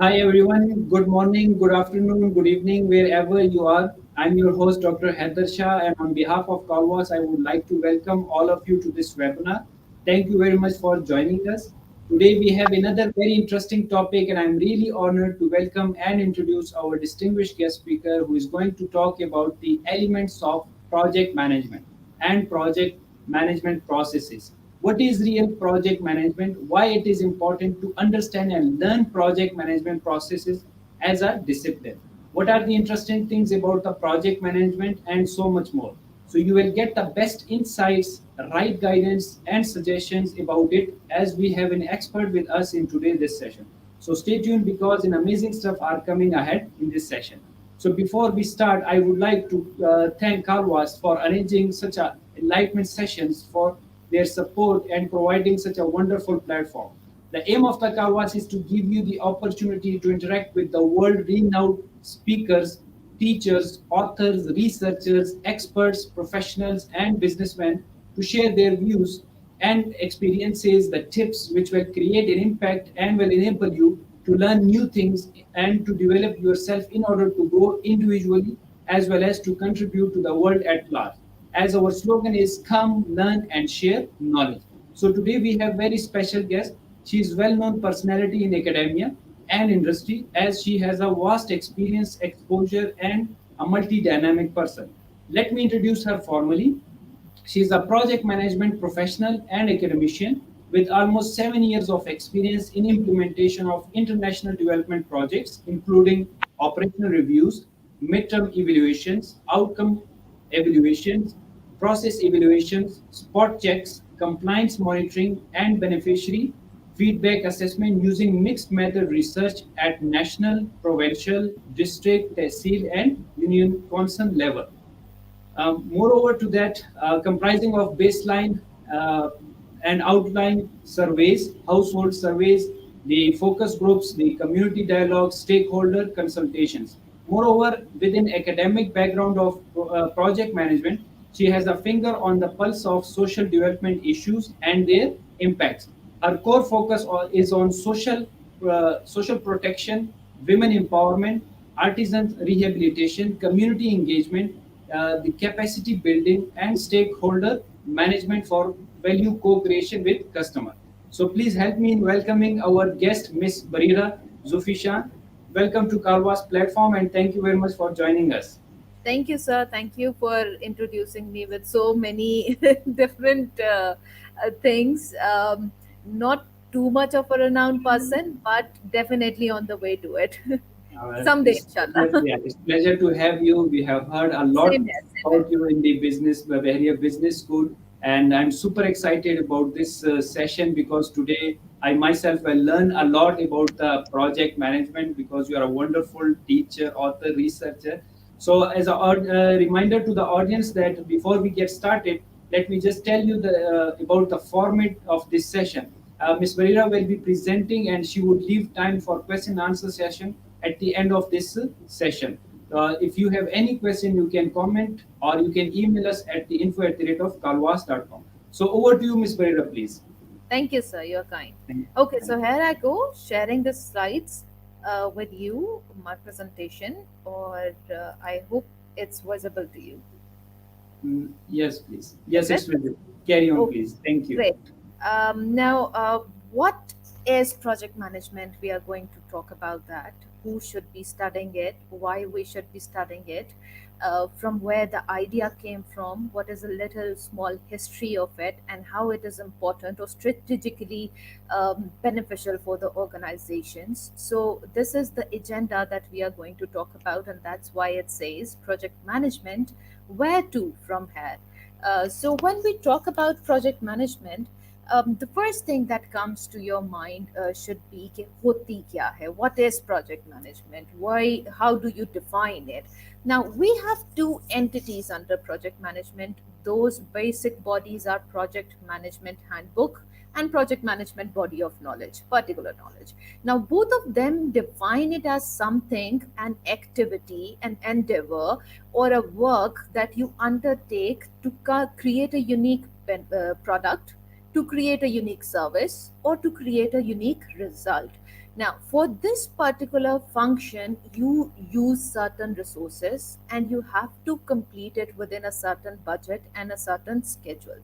Hi everyone, good morning, good afternoon, good evening, wherever you are. I'm your host, Dr. Haider Shah, and on behalf of Calwas, I would like to welcome all of you to this webinar. Thank you very much for joining us. Today, we have another very interesting topic, and I'm really honored to welcome and introduce our distinguished guest speaker who is going to talk about the elements of project management and project management processes. What is real project management? Why it is important to understand and learn project management processes as a discipline? What are the interesting things about the project management and so much more? So you will get the best insights, right guidance and suggestions about it as we have an expert with us in today this session. So stay tuned because an amazing stuff are coming ahead in this session. So before we start, I would like to thank Carvas for arranging such a enlightenment sessions for their support and providing such a wonderful platform. The aim of the Carvas is to give you the opportunity to interact with the world-renowned speakers, teachers, authors, researchers, experts, professionals, and businessmen to share their views and experiences, the tips which will create an impact and will enable you to learn new things and to develop yourself in order to grow individually as well as to contribute to the world at large. As our slogan is come, learn, and share knowledge. So today we have very special guest. She is well-known personality in academia and industry as she has a vast experience, exposure, and a multi-dynamic person. Let me introduce her formally. She is a project management professional and academician with almost 7 years of experience in implementation of international development projects, including operational reviews, midterm evaluations, outcome evaluations, process evaluations, spot checks, compliance monitoring, and beneficiary feedback assessment using mixed method research at national, provincial, district, tehsil, and union council level. Moreover to that, comprising of baseline and outline surveys, household surveys, the focus groups, the community dialogue, stakeholder consultations. Moreover, within academic background of project management, she has a finger on the pulse of social development issues and their impacts. Her core focus is on social protection, women empowerment, artisan rehabilitation, community engagement, the capacity building, and stakeholder management for value co-creation with customer. So please help me in welcoming our guest, Miss Barirah Zaufishan. Welcome to Carvas platform and thank you very much for joining us. Thank you, sir. Thank you for introducing me with so many different things. Not too much of a renowned person, but definitely on the way to it. Someday, inshallah. It's pleasure to have you. We have heard a lot Same here, same here. about you in the business, Bahria Business School, and I'm super excited about this session because today I myself will learn a lot about the project management because you are a wonderful teacher, author, researcher. So, as a reminder to the audience that before we get started, let me just tell you about the format of this session. Ms. Varira will be presenting and she would leave time for question and answer session at the end of this session. If you have any question, you can comment or you can email us at the info@calvas.com. So over to you, Ms. Varira, please. Thank you, sir. You're kind. Thank Okay, thank so here I go, sharing the slides with you, my presentation, or I hope it's visible to you. Yes, please. Is Yes, it? it's with you. Carry on, Okay, please. Thank you. great. Now, what is project management? We are going to talk about that. Who should be studying it? Why we should be studying it? From where the idea came from? What is a little small history of it, and how it is important or strategically beneficial for the organizations? So, this is the agenda that we are going to talk about, and that's why it says project management. Where to from here? So when we talk about project management, the first thing that comes to your mind should be कि होती क्या है? What is project management? Why? How do you define it? Now we have two entities under project management. Those basic bodies are Project Management Handbook and Project Management Body of Knowledge, particular knowledge. Now both of them define it as something, an activity, an endeavor, or a work that you undertake to create a unique product, to create a unique service, or to create a unique result. Now, for this particular function, you use certain resources and you have to complete it within a certain budget and a certain schedule.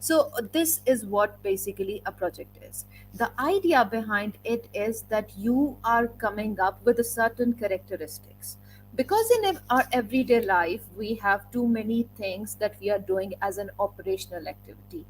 So, this is what basically a project is. The idea behind it is that you are coming up with a certain characteristics. Because in our everyday life, we have too many things that we are doing as an operational activity.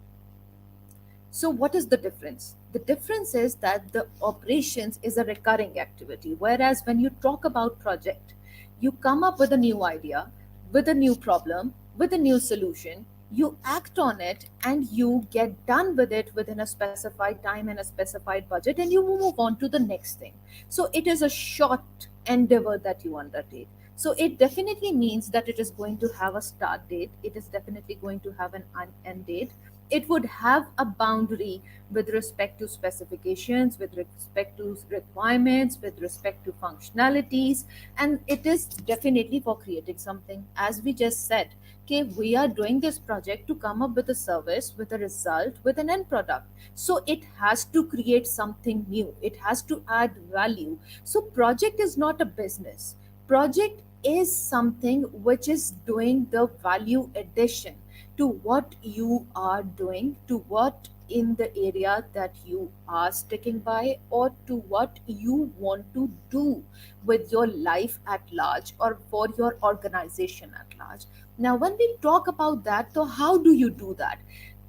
So, what is the difference? The difference is that the operations is a recurring activity, whereas when you talk about project, you come up with a new idea, with a new problem, with a new solution, you act on it, and you get done with it within a specified time and a specified budget, and you move on to the next thing. So, it is a short endeavor that you undertake. So, it definitely means that it is going to have a start date, it is definitely going to have an end date. It would have a boundary with respect to specifications, with respect to requirements, with respect to functionalities, and it is definitely for creating something. As we just said, okay, we are doing this project to come up with a service, with a result, with an end product. So it has to create something new, it has to add value. So project is not a business. Project is something which is doing the value addition to what you are doing, to what in the area that you are sticking by, or to what you want to do with your life at large or for your organization at large. Now, when we talk about that, so how do you do that?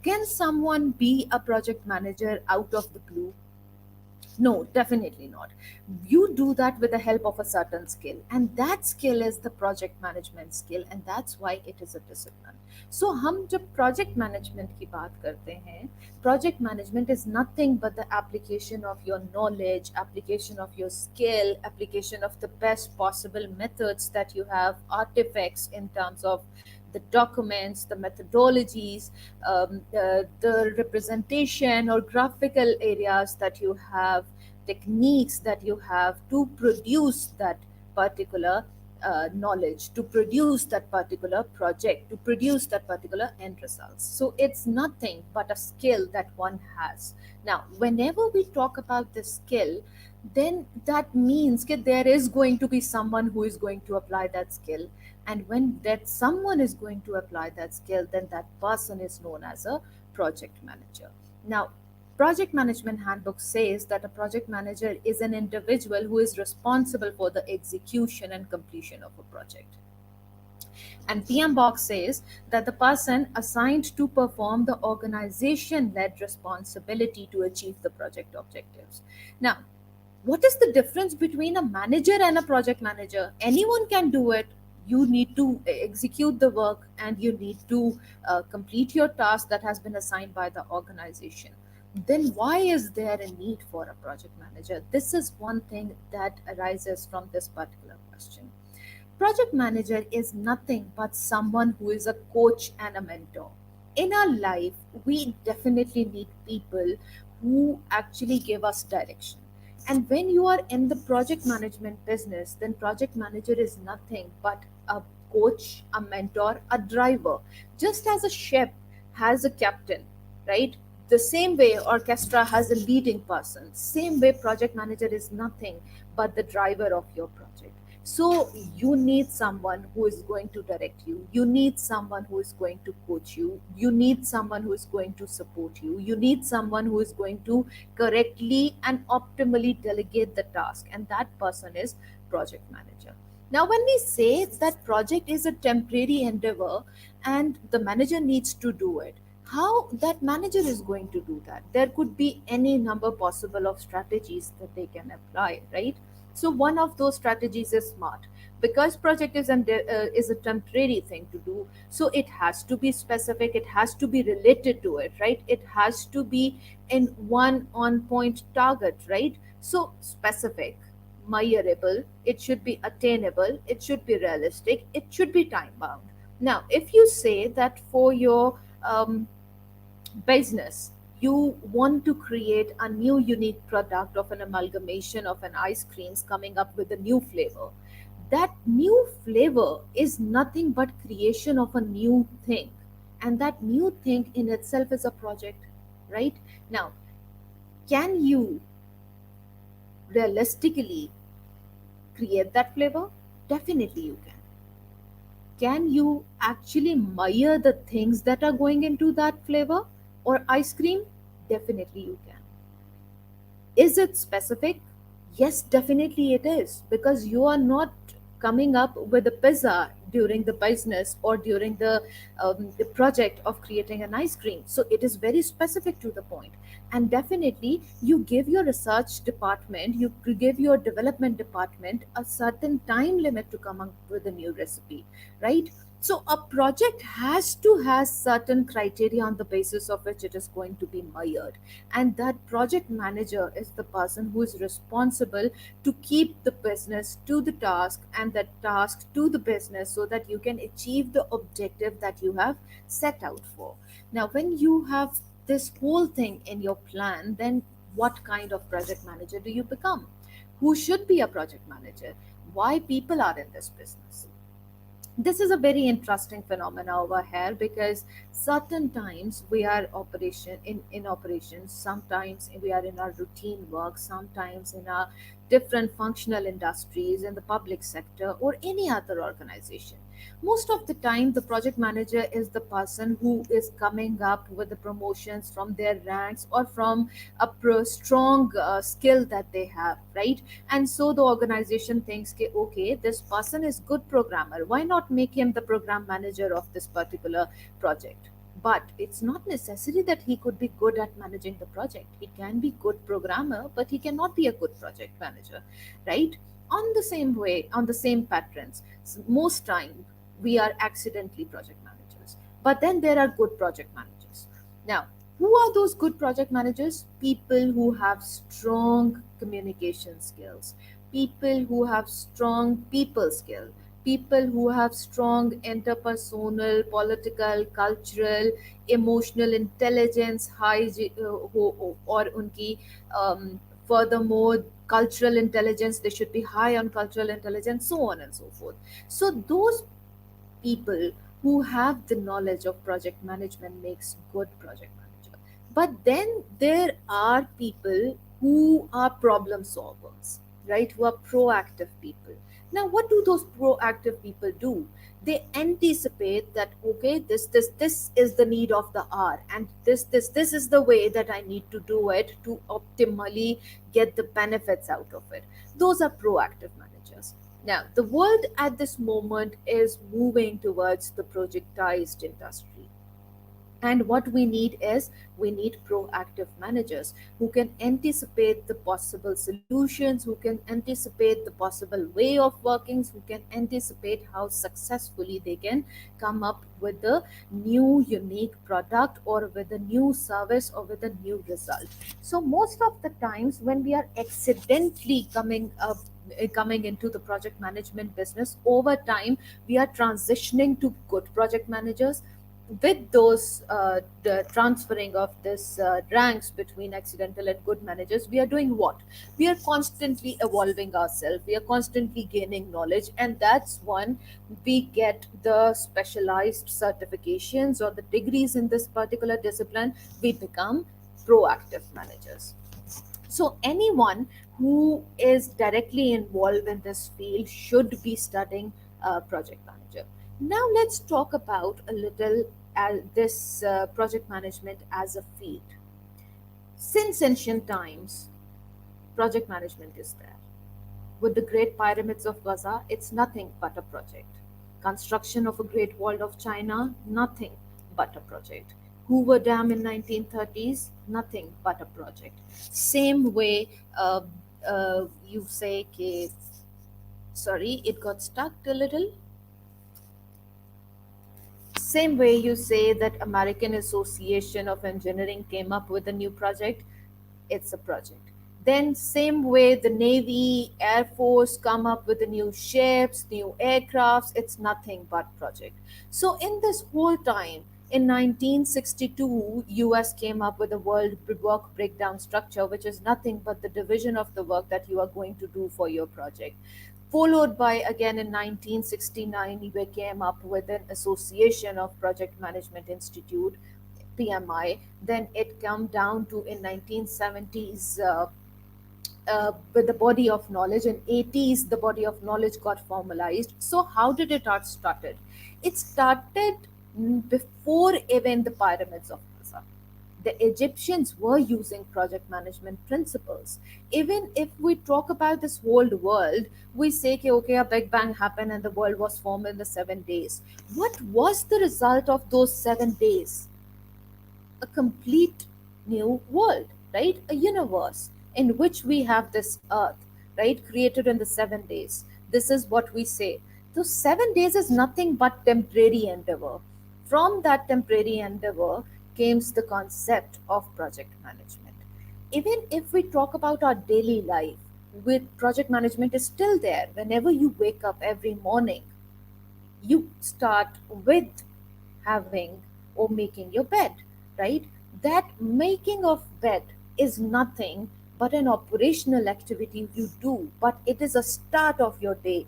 Can someone be a project manager out of the blue? No, definitely not. You do that with the help of a certain skill, and that skill is the project management skill, and that's why it is a discipline. So हम जब project management की बात करते हैं, project management is nothing but the application of your knowledge, application of your skill, application of the best possible methods that you have, artifacts in terms of the documents, the methodologies, the representation or graphical areas that you have, techniques that you have to produce that particular knowledge, to produce that particular project, to produce that particular end results. So it's nothing but a skill that one has. Now, whenever we talk about the skill, then that means that there is going to be someone who is going to apply that skill, and when that someone is going to apply that skill, then that person is known as a project manager. Now, project management handbook says that a project manager is an individual who is responsible for the execution and completion of a project. And PM Box says that the person assigned to perform the organization led responsibility to achieve the project objectives. Now, what is the difference between a manager and a project manager? Anyone can do it. You need to execute the work, and you need to complete your task that has been assigned by the organization. Then why is there a need for a project manager? This is one thing that arises from this particular question. Project manager is nothing but someone who is a coach and a mentor. In our life, we definitely need people who actually give us direction. And when you are in the project management business, then project manager is nothing but a coach, a mentor, a driver. Just as a ship has a captain, right? The same way orchestra has a leading person, same way project manager is nothing but the driver of your project. So you need someone who is going to direct you, you need someone who is going to coach you, you need someone who is going to support you, you need someone who is going to correctly and optimally delegate the task, and that person is project manager. Now, when we say that project is a temporary endeavor and the manager needs to do it, how that manager is going to do that? There could be any number possible of strategies that they can apply, right? So one of those strategies is smart, because project is a temporary thing to do. So it has to be specific, it has to be related to it, right? It has to be in one on point target, right? So specific, measurable, it should be attainable, it should be realistic, it should be time bound. Now, if you say that for your business, you want to create a new unique product of an amalgamation of an ice creams coming up with a new flavor, that new flavor is nothing but creation of a new thing, and that new thing in itself is a project, right? Now, can you realistically create that flavor? Definitely you can. Can you actually measure the things that are going into that flavor or ice cream? Definitely you can. Is it specific? Yes, definitely it is, because you are not coming up with a pizza during the business or during the project of creating an ice cream. So it is very specific to the point. And definitely, you give your research department, you give your development department a certain time limit to come up with a new recipe, right? So a project has to has certain criteria on the basis of which it is going to be measured, and that project manager is the person who is responsible to keep the business to the task and that task to the business so that you can achieve the objective that you have set out for. Now when you have this whole thing in your plan, then what kind of project manager do you become? Who should be a project manager? Why people are in this business? This is a very interesting phenomena over here, because certain times we are in operations, sometimes we are in our routine work, sometimes in our different functional industries in the public sector or any other organization. Most of the time the project manager is the person who is coming up with the promotions from their ranks or from a strong skill that they have, right? And so the organization thinks, okay, this person is good programmer, why not make him the program manager of this particular project? But it's not necessary that he could be good at managing the project. He can be good programmer, but he cannot be a good project manager, right? On the same way, on the same patterns, most time we are accidentally project managers, but then there are good project managers. Now, who are those good project managers? People who have strong communication skills, people who have strong people skill, people who have strong interpersonal, political, cultural, emotional intelligence, or unki furthermore cultural intelligence, they should be high on cultural intelligence, so on and so forth. So those people who have the knowledge of project management makes good project manager. But then there are people who are problem solvers, right? Who are proactive people. Now what do those proactive people do? They anticipate that, okay, this is the need of the hour, and this is the way that I need to do it to optimally get the benefits out of it. Those are proactive managers. Now, the world at this moment is moving towards the projectized industry. And what we need is, we need proactive managers who can anticipate the possible solutions, who can anticipate the possible way of workings, who can anticipate how successfully they can come up with a new unique product or with a new service or with a new result. So most of the times when we are accidentally coming into the project management business, over time we are transitioning to good project managers. With those the transferring of this ranks between accidental and good managers, we are doing what? We are constantly evolving ourselves, we are constantly gaining knowledge, and that's when we get the specialized certifications or the degrees in this particular discipline. We become proactive managers. So anyone who is directly involved in this field should be studying project manager. Now let's talk about a little this project management as a field. Since ancient times, project management is there. With the Great Pyramids of Gaza, it's nothing but a project. Construction of a Great Wall of China, nothing but a project. Hoover Dam in 1930s, nothing but a project. Same way, you say, कि, sorry, it got stuck a little. Same way you say that American Association of Engineering came up with a new project, it's a project. Then same way the Navy, Air Force come up with the new ships, new aircrafts, it's nothing but project. So in this whole time, in 1962, US came up with the world work breakdown structure, which is nothing but the division of the work that you are going to do for your project. Followed by again in 1969, we came up with an association of project management institute, PMI. Then it came down to in 1970s with the body of knowledge. In 80s, the body of knowledge got formalized. So how did it start started? It started before even the pyramids of Giza. The Egyptians were using project management principles. Even if we talk about this whole world, we say, okay, a Big Bang happened and the world was formed in the 7 days. What was the result of those 7 days? A complete new world, right? A universe in which we have this earth, right? Created in the 7 days. This is what we say. So, 7 days is nothing but temporary endeavor. From that temporary endeavor came the concept of project management. Even if we talk about our daily life, with project management is still there. Whenever you wake up every morning, you start with having or making your bed, right? That making of bed is nothing but an operational activity you do, but it is a start of your day.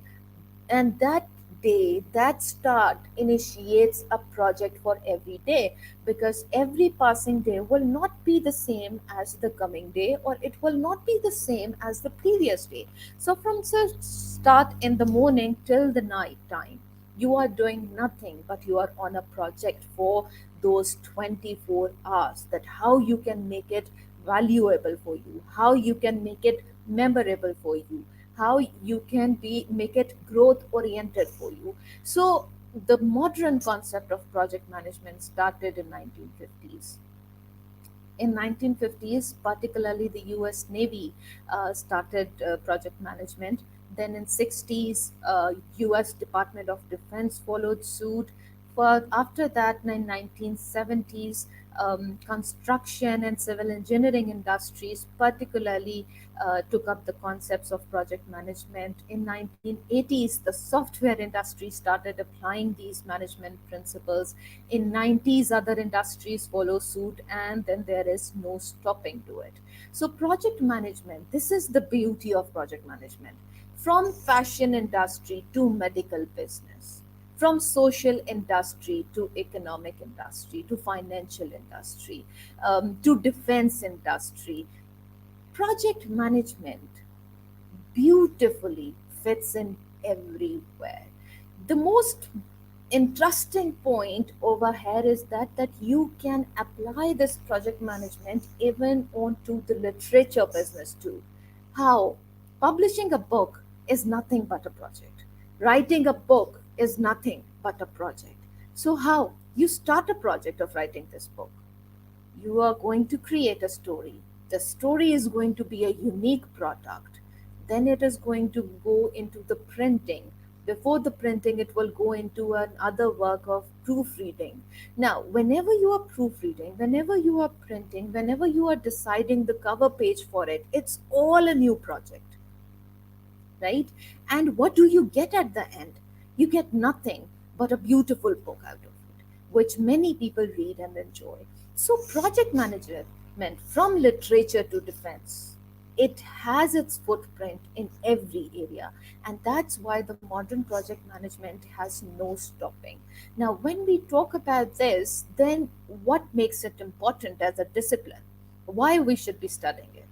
And that day, that start initiates a project for every day, because every passing day will not be the same as the coming day, or it will not be the same as the previous day. So from the start in the morning till the night time, you are doing nothing but you are on a project for those 24 hours, that how you can make it valuable for you, how you can make it memorable for you, how you can be make it growth oriented for you. So the modern concept of project management started in 1950s. In 1950s, particularly the US Navy started project management. Then in 60s, US Department of Defense followed suit. For after that, in 1970s, construction and civil engineering industries particularly took up the concepts of project management. In 1980s, the software industry started applying these management principles. In 90s, other industries follow suit, and then there is no stopping to it. So project management, this is the beauty of project management. From fashion industry to medical business, from social industry to economic industry to financial industry, to defense industry, project management beautifully fits in everywhere. The most interesting point over here is that you can apply this project management even onto the literature business too. How? Publishing a book is nothing but a project. Writing a book is nothing but a project. So how? You start a project of writing this book. You are going to create a story. The story is going to be a unique product. Then it is going to go into the printing. Before the printing, it will go into another work of proofreading. Now, whenever you are proofreading, whenever you are printing, whenever you are deciding the cover page for it, it's all a new project, right? And what do you get at the end? You get nothing but a beautiful book out of it, which many people read and enjoy. So, project management from literature to defense, it has its footprint in every area, and that's why the modern project management has no stopping. Now, when we talk about this, then what makes it important as a discipline? Why we should be studying it?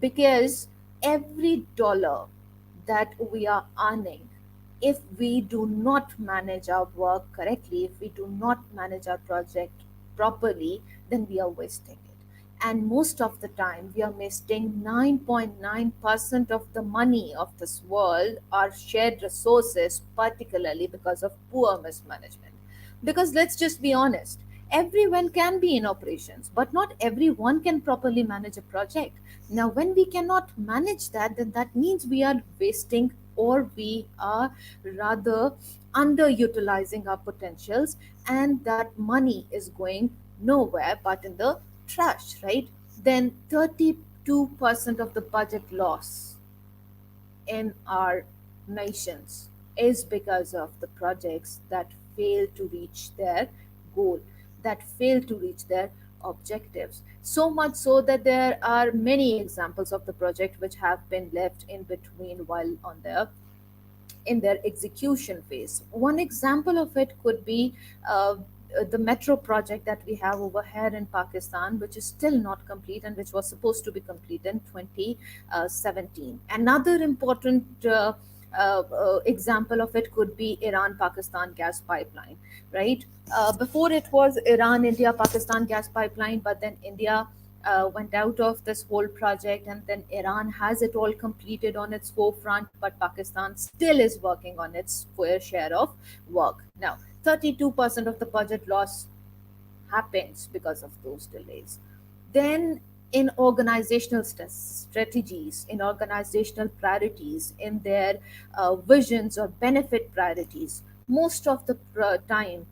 Because every dollar that we are earning, if we do not manage our work correctly, if we do not manage our project properly, then we are wasting it. And most of the time, we are wasting 9.9% of the money of this world, our shared resources, particularly because of poor mismanagement. Because let's just be honest, everyone can be in operations, but not everyone can properly manage a project. Now, when we cannot manage that, then that means we are wasting, or we are rather underutilizing our potentials, and that money is going nowhere but in the trash, right? Then 32% of the budget loss in our nations is because of the projects that fail to reach their goal, that fail to reach their objectives. So much so that there are many examples of the project which have been left in between while on their execution phase. One example of it could be the metro project that we have over here in Pakistan, which is still not complete and which was supposed to be complete in 2017. Another important example of it could be Iran Pakistan gas pipeline, right? Before it was Iran India Pakistan gas pipeline, but then India went out of this whole project, and then Iran has it all completed on its forefront, but Pakistan still is working on its fair share of work. Now, 32% of the budget loss happens because of those delays. Then, in organizational strategies, in organizational priorities, in their visions or benefit priorities, most of the time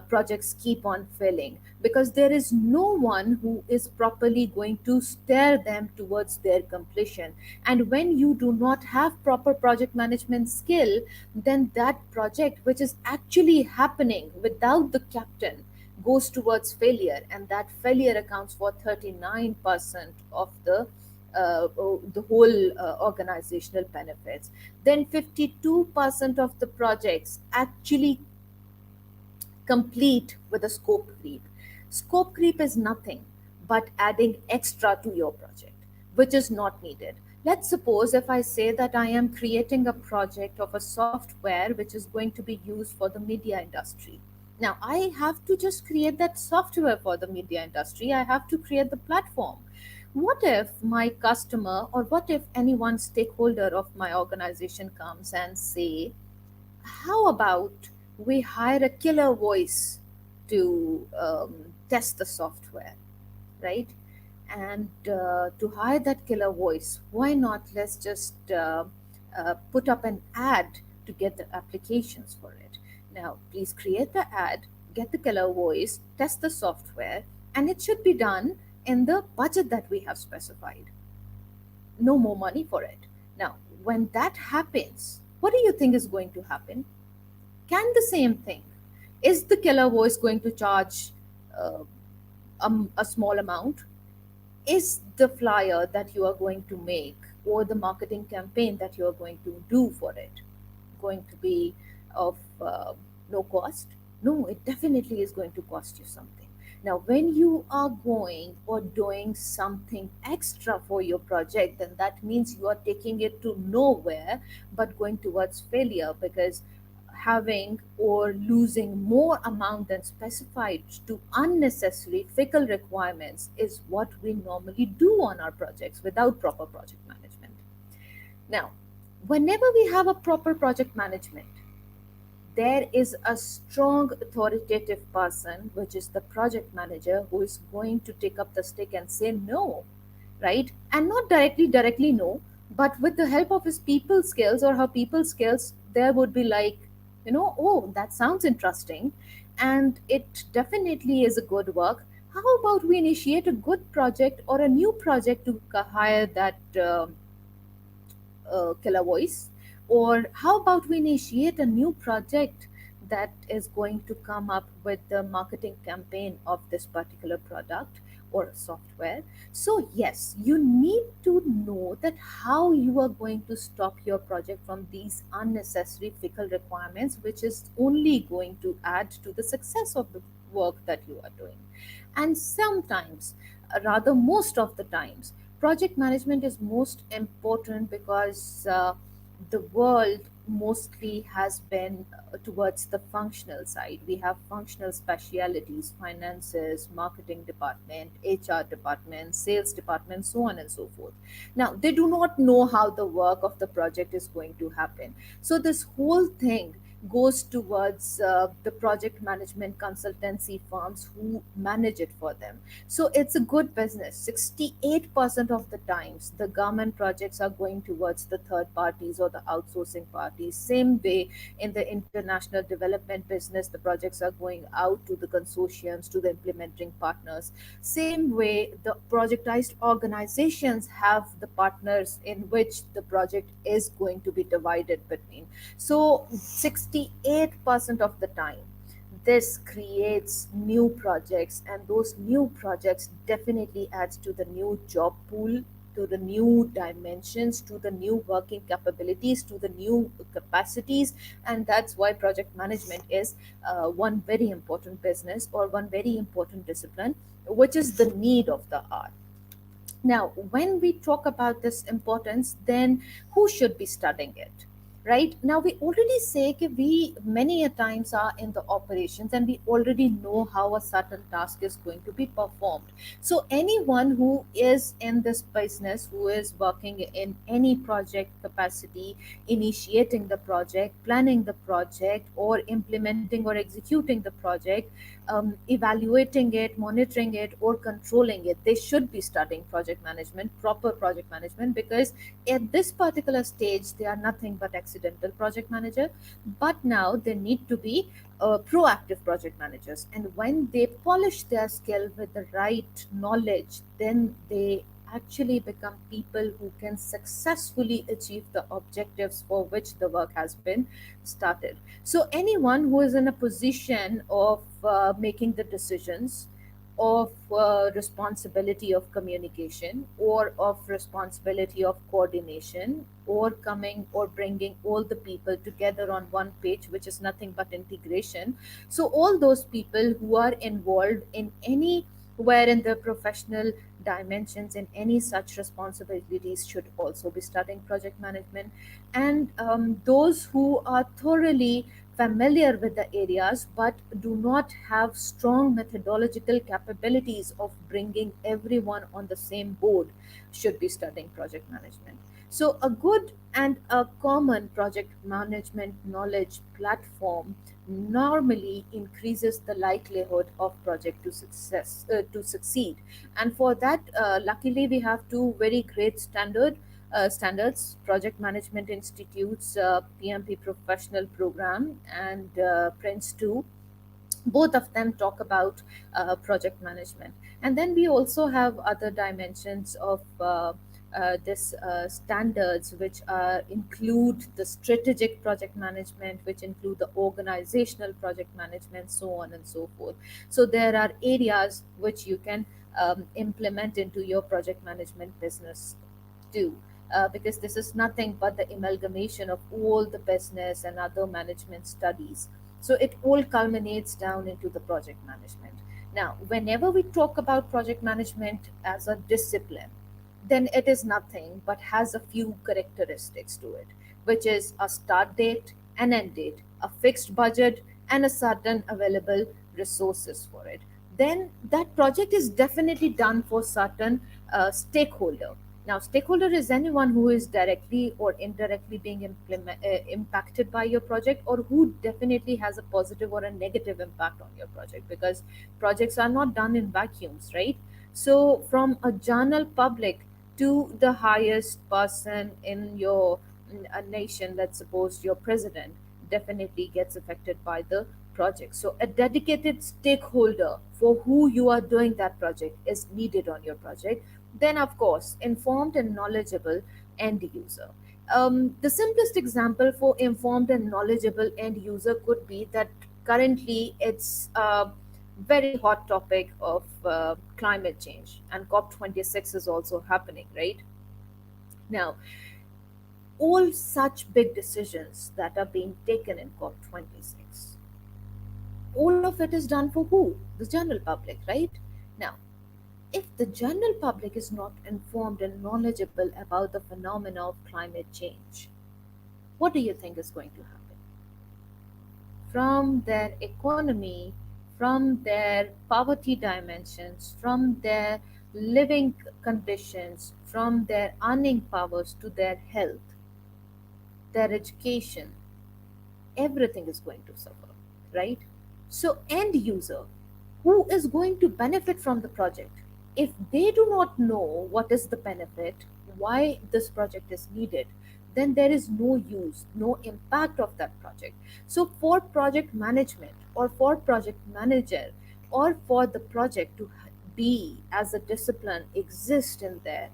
projects keep on failing because there is no one who is properly going to steer them towards their completion. And when you do not have proper project management skill, then that project which is actually happening without the captain goes towards failure, and that failure accounts for 39% of the whole organizational benefits. Then 52% of the projects actually complete with a scope creep. Scope creep is nothing but adding extra to your project, which is not needed. Let's suppose if I say that I am creating a project of a software which is going to be used for the media industry. Now, I have to just create that software for the media industry. I have to create the platform. What if my customer or what if any one stakeholder of my organization comes and say, how about we hire a killer voice to test the software, right? And to hire that killer voice, why not let's just put up an ad to get the applications for it. Now, please create the ad, get the killer voice, test the software, and it should be done in the budget that we have specified. No more money for it. Now, when that happens, what do you think is going to happen? Can the same thing? Is the killer voice going to charge uh, a small amount? Is the flyer that you are going to make or the marketing campaign that you are going to do for it going to be of no cost? No, it definitely is going to cost you something. Now, when you are going or doing something extra for your project, then that means you are taking it to nowhere but going towards failure, because having or losing more amount than specified to unnecessary fickle requirements is what we normally do on our projects without proper project management. Now, whenever we have a proper project management, there is a strong authoritative person, which is the project manager, who is going to take up the stick and say no, right? And not directly no, but with the help of his people skills or her people skills, there would be like, oh, that sounds interesting, and it definitely is a good work. How about we initiate a good project or a new project to hire that killer voice? Or how about we initiate a new project that is going to come up with the marketing campaign of this particular product or software? So, yes, you need to know that how you are going to stop your project from these unnecessary fickle requirements, which is only going to add to the success of the work that you are doing. And sometimes, rather most of the times, project management is most important because the world mostly has been towards the functional side. We have functional specialities, finances, marketing department, HR department, sales department, so on and so forth. Now, they do not know how the work of the project is going to happen. So this whole thing goes towards the project management consultancy firms who manage it for them. So it's a good business. 68% of the times, the government projects are going towards the third parties or the outsourcing parties. Same way in the international development business, the projects are going out to the consortiums, to the implementing partners. Same way, the projectized organizations have the partners in which the project is going to be divided between. So 68% of the time, this creates new projects, and those new projects definitely adds to the new job pool to the new dimensions, to the new working capabilities, to the new capacities. And that's why project management is one very important business or one very important discipline, which is the need of the hour. Now, when we talk about this importance, then who should be studying it? Right now, we already say that we many a times are in the operations and we already know how a certain task is going to be performed. So, anyone who is in this business, who is working in any project capacity, initiating the project, planning the project, or implementing or executing the project, evaluating it, monitoring it, or controlling it, they should be studying project management, proper project management, because at this particular stage, they are nothing but accidental project manager. But now they need to be proactive project managers. And when they polish their skill with the right knowledge, then they actually become people who can successfully achieve the objectives for which the work has been started. So, anyone who is in a position of making the decisions, of responsibility of communication, or of responsibility of coordination, or coming or bringing all the people together on one page, which is nothing but integration. So, all those people who are involved in any where in the professional dimensions in any such responsibilities should also be studying project management. And those who are thoroughly familiar with the areas but do not have strong methodological capabilities of bringing everyone on the same board should be studying project management. So, a good and a common project management knowledge platform normally increases the likelihood of project to succeed. And for that, luckily, we have two very great standards: Project Management Institute's PMP Professional Program and Prince 2. Both of them talk about project management. And then we also have other dimensions of this standards, which include the strategic project management, which include the organizational project management, so on and so forth. So there are areas which you can implement into your project management business do, because this is nothing but the amalgamation of all the business and other management studies. So it all culminates down into the project management. Now, whenever we talk about project management as a discipline, then it is nothing but has a few characteristics to it, which is a start date, an end date, a fixed budget, and a certain available resources for it. Then that project is definitely done for certain stakeholder. Now, stakeholder is anyone who is directly or indirectly being impacted by your project, or who definitely has a positive or a negative impact on your project, because projects are not done in vacuums, right? So, from a general public to the highest person in your a nation, let's suppose your president, definitely gets affected by the project. So, a dedicated stakeholder for who you are doing that project is needed on your project. Then, of course, informed and knowledgeable end user. The simplest example for informed and knowledgeable end user could be that currently it's a very hot topic of climate change, and COP26 is also happening, right? Now, all such big decisions that are being taken in COP26, all of it is done for who? The general public, right? Now, if the general public is not informed and knowledgeable about the phenomena of climate change, what do you think is going to happen? From their economy, from their poverty dimensions, from their living conditions, from their earning powers to their health, their education, everything is going to suffer, right? So, end user, who is going to benefit from the project, if they do not know what is the benefit, why this project is needed, then there is no use, no impact of that project. So, for project management or for project manager or for the project to be as a discipline exist in there,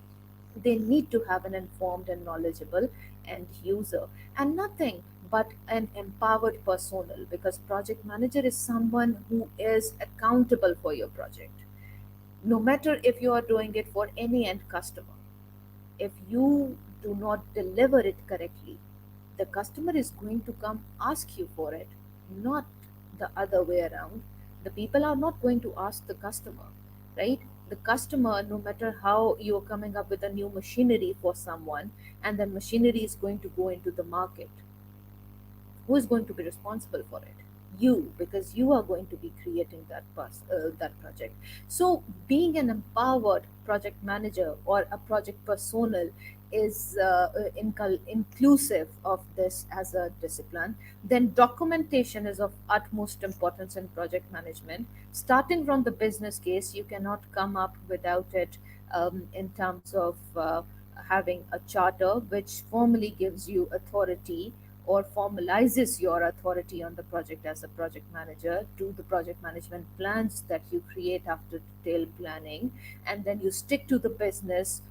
they need to have an informed and knowledgeable end user, and nothing but an empowered personnel, because project manager is someone who is accountable for your project, no matter if you are doing it for any end customer. if you do not deliver it correctly, the customer is going to come ask you for it, not the other way around. The people are not going to ask the customer, right? The customer, no matter how you're coming up with a new machinery for someone, and then machinery is going to go into the market, who is going to be responsible for it? You, because you are going to be creating that project. So being an empowered project manager or a project personnel is inclusive of this as a discipline. Then documentation is of utmost importance in project management. Starting from the business case, you cannot come up without it. In terms of having a charter which formally gives you authority or formalizes your authority on the project as a project manager, to the project management plans that you create after detailed planning, and then you stick to the business.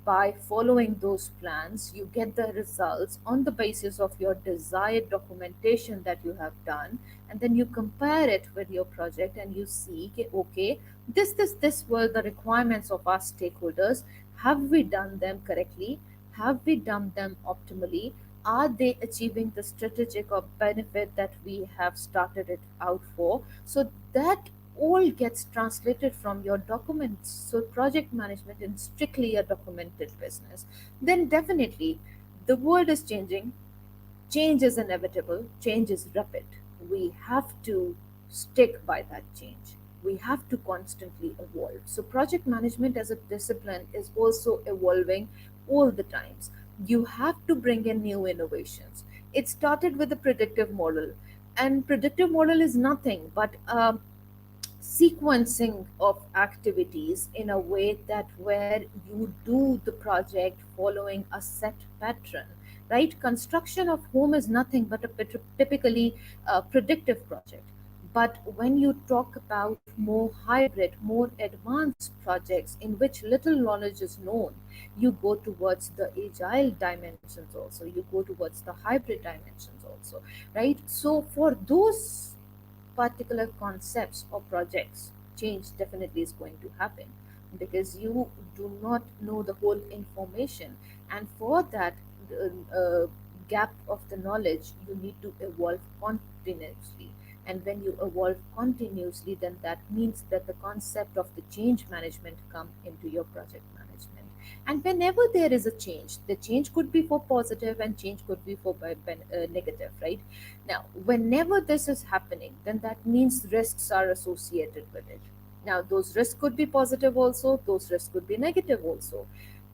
By following those plans, you get the results on the basis of your desired documentation that you have done, and then you compare it with your project and you see, okay, this were the requirements of our stakeholders. Have we done them correctly? Have we done them optimally? Are they achieving the strategic or benefit that we have started it out for? So that all gets translated from your documents. So project management is strictly a documented business. Then definitely the world is changing. Change is inevitable, change is rapid. We have to stick by that change. We have to constantly evolve. So, project management as a discipline is also evolving all the times. You have to bring in new innovations. It started with the predictive model, and predictive model is nothing but sequencing of activities in a way that where you do the project following a set pattern, right? Construction of home is nothing but a typically predictive project. But when you talk about more hybrid, more advanced projects in which little knowledge is known, you go towards the agile dimensions also, you go towards the hybrid dimensions also, right? So for those particular concepts or projects, change definitely is going to happen because you do not know the whole information. And for that gap of the knowledge, you need to evolve continuously. And when you evolve continuously, then that means that the concept of the change management come into your project management. And whenever there is a change, the change could be for positive and change could be for negative, right? Now, whenever this is happening, then that means risks are associated with it. Now, those risks could be positive also, those risks could be negative also.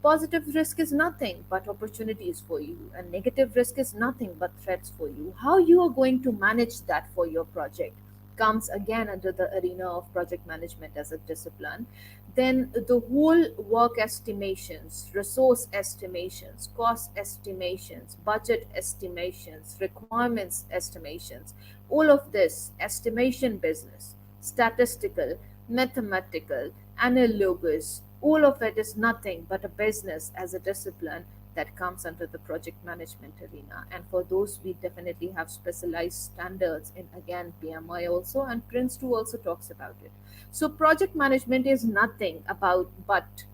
Positive risk is nothing but opportunities for you, and negative risk is nothing but threats for you. How you are going to manage that for your project comes again under the arena of project management as a discipline. Then the whole work estimations, resource estimations, cost estimations, budget estimations, requirements estimations, all of this estimation business, statistical, mathematical, analogous, all of it is nothing but a business as a discipline that comes under the project management arena. And for those, we definitely have specialized standards in again PMI also, and Prince 2 also talks about it. So project management is nothing about but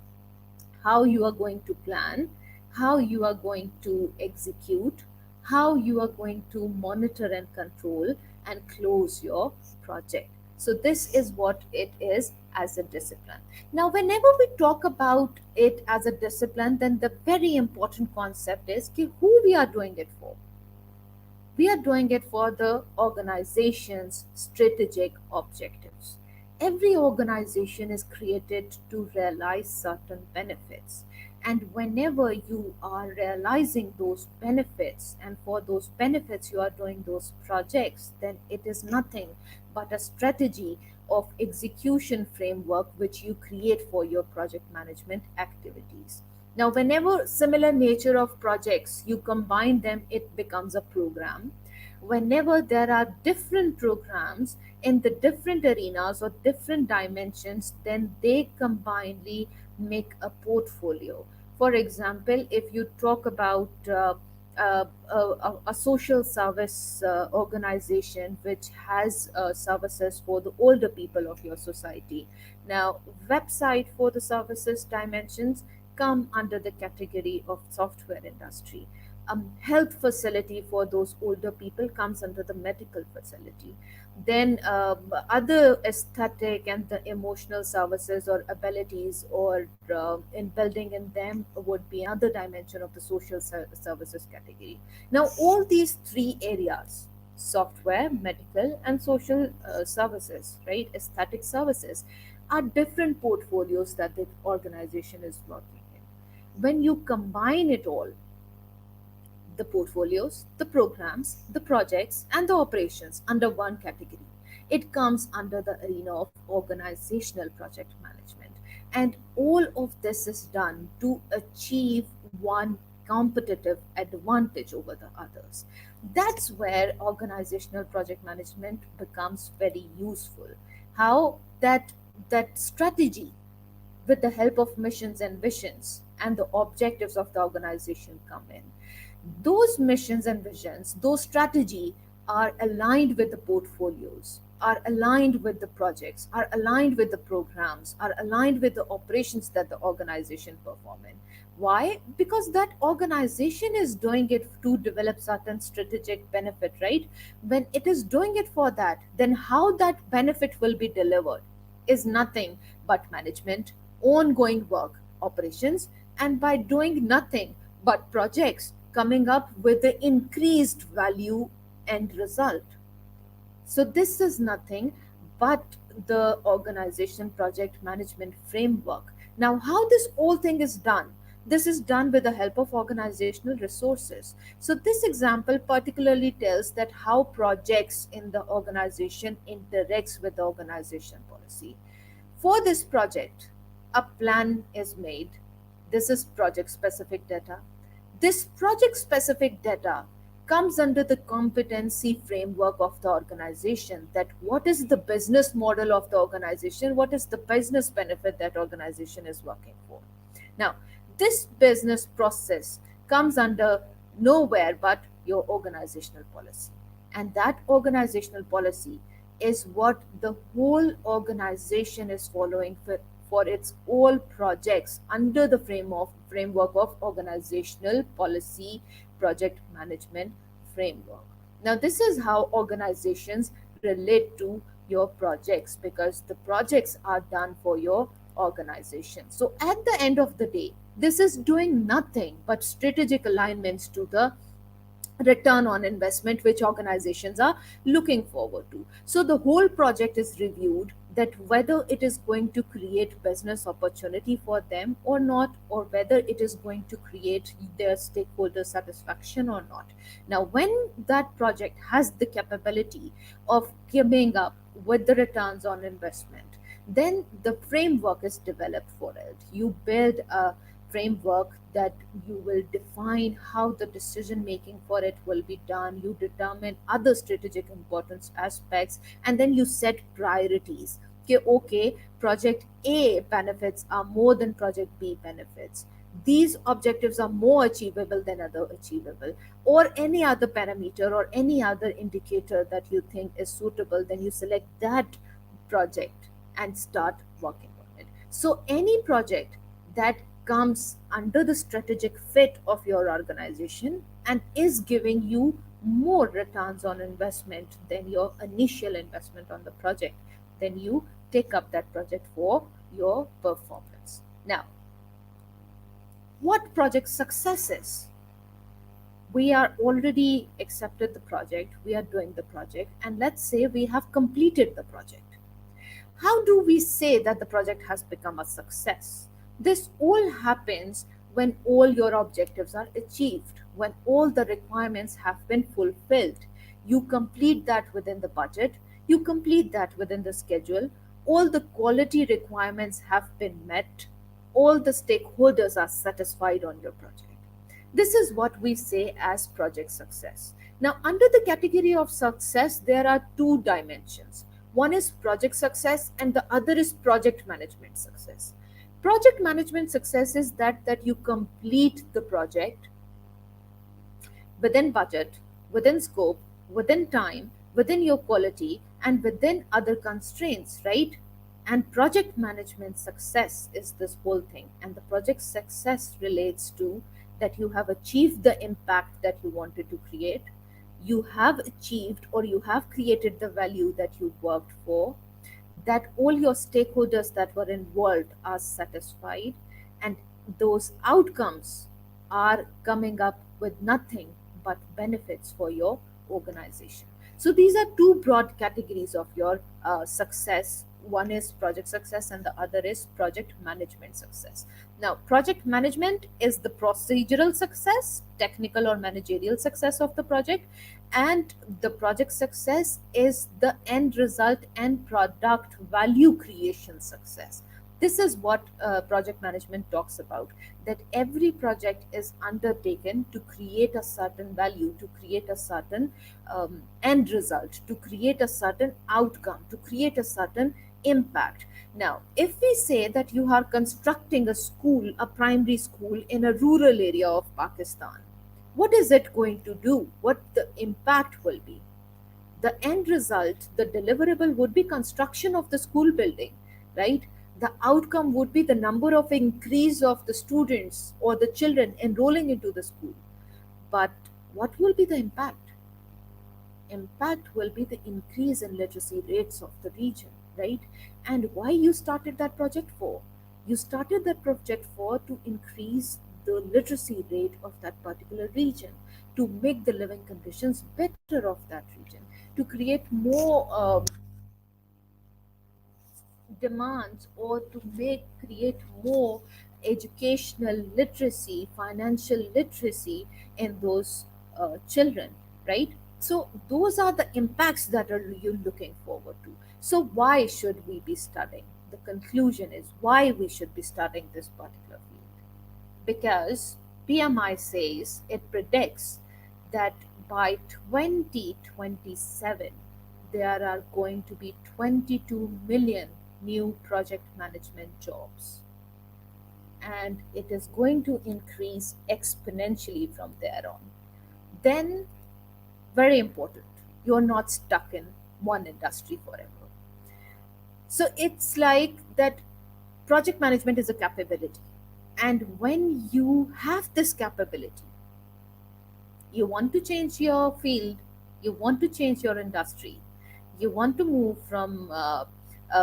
how you are going to plan, how you are going to execute, how you are going to monitor and control and close your project. So, this is what it is as a discipline. Now, whenever we talk about it as a discipline, then the very important concept is ki who we are doing it for. We are doing it for the organization's strategic objectives. Every organization is created to realize certain benefits. And whenever you are realizing those benefits, and for those benefits you are doing those projects, then it is nothing but a strategy of execution framework which you create for your project management activities. Now, whenever similar nature of projects you combine them, it becomes a program. Whenever there are different programs in the different arenas or different dimensions, then they combinedly make a portfolio. For example, if you talk about a social service organization which has services for the older people of your society. Now, website for the services dimensions, come under the category of software industry. Health facility for those older people comes under the medical facility. Then other aesthetic and the emotional services or abilities or in building in them would be another dimension of the social services category. Now all these three areas, software, medical, and social services, right, aesthetic services, are different portfolios that the organization is working in. When you combine it all, the portfolios, the programs, the projects, and the operations under one category, it comes under the arena of organizational project management. And all of this is done to achieve one competitive advantage over the others. That's where organizational project management becomes very useful. How that strategy, with the help of missions and visions and the objectives of the organization, come in. Those missions and visions, those strategy, are aligned with the portfolios, are aligned with the projects, are aligned with the programs, are aligned with the operations that the organization perform in. Why? Because that organization is doing it to develop certain strategic benefit, right? When it is doing it for that, then how that benefit will be delivered is nothing but management, ongoing work, operations, and by doing nothing but projects coming up with the increased value end result. So this is nothing but the organization project management framework. Now, how this whole thing is done? This is done with the help of organizational resources. So this example particularly tells that how projects in the organization interacts with the organization policy. For this project, a plan is made. This is project specific data. This project specific data comes under the competency framework of the organization, that what is the business model of the organization, what is the business benefit that organization is working for. Now, this business process comes under nowhere but your organizational policy. And that organizational policy is what the whole organization is following for its all projects under the framework of organizational policy project management framework. Now, this is how organizations relate to your projects, because the projects are done for your organization. So, at the end of the day, this is doing nothing but strategic alignments to the return on investment which organizations are looking forward to. So the whole project is reviewed, that whether it is going to create business opportunity for them or not, or whether it is going to create their stakeholder satisfaction or not. Now, when that project has the capability of coming up with the returns on investment, then the framework is developed for it. You build a framework that you will define how the decision making for it will be done. You determine other strategic importance aspects, and then you set priorities. Okay, project A benefits are more than project B benefits. These objectives are more achievable than other achievable, or any other parameter or any other indicator that you think is suitable. Then you select that project and start working on it. So any project that comes under the strategic fit of your organization and is giving you more returns on investment than your initial investment on the project, then you take up that project for your performance. Now, what project success is? We are already accepted the project, we are doing the project, and let's say we have completed the project. How do we say that the project has become a success? This all happens when all your objectives are achieved, when all the requirements have been fulfilled. You complete that within the budget, you complete that within the schedule, all the quality requirements have been met, all the stakeholders are satisfied on your project. This is what we say as project success. Now, under the category of success, there are two dimensions. One is project success, and the other is project management success. Project management success is that you complete the project within budget, within scope, within time, within your quality, and within other constraints, right? And project management success is this whole thing. And the project success relates to that you have achieved the impact that you wanted to create, you have achieved or you have created the value that you worked for, that all your stakeholders that were involved are satisfied, and those outcomes are coming up with nothing but benefits for your organization. So these are two broad categories of your success. One is project success and the other is project management success. Now project management is the procedural success, technical or managerial success of the project, and the project success is the end result and product value creation success. This is what project management talks about, that every project is undertaken to create a certain value, to create a certain end result, to create a certain outcome, to create a certain impact. Now if we say that you are constructing a school, a primary school in a rural area of Pakistan, what is it going to do? What the impact will be? The end result, the deliverable would be construction of the school building, right? The outcome would be the number of increase of the students or the children enrolling into the school. But what will be the impact? Impact will be the increase in literacy rates of the region, right? And why you started that project for? You started that project for to increase the literacy rate of that particular region, to make the living conditions better of that region, to create more demands, or to make create more educational literacy, financial literacy in those children, right? So those are the impacts that are you looking forward to. So why should we be studying? The conclusion is why we should be studying this particular field, because PMI says it predicts that by 2027 there are going to be 22 million new project management jobs, and it is going to increase exponentially from there on. Then, very important, you're not stuck in one industry forever. So it's like that project management is a capability. And when you have this capability, you want to change your field, you want to change your industry, you want to move from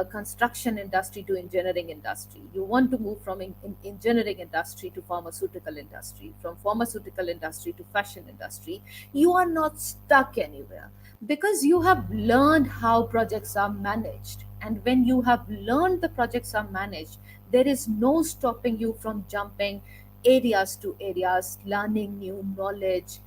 construction industry to engineering industry, you want to move from engineering industry to pharmaceutical industry, from pharmaceutical industry to fashion industry, you are not stuck anywhere, because you have learned how projects are managed. And when you have learned the projects are managed, there is no stopping you from jumping areas to areas, learning new knowledge,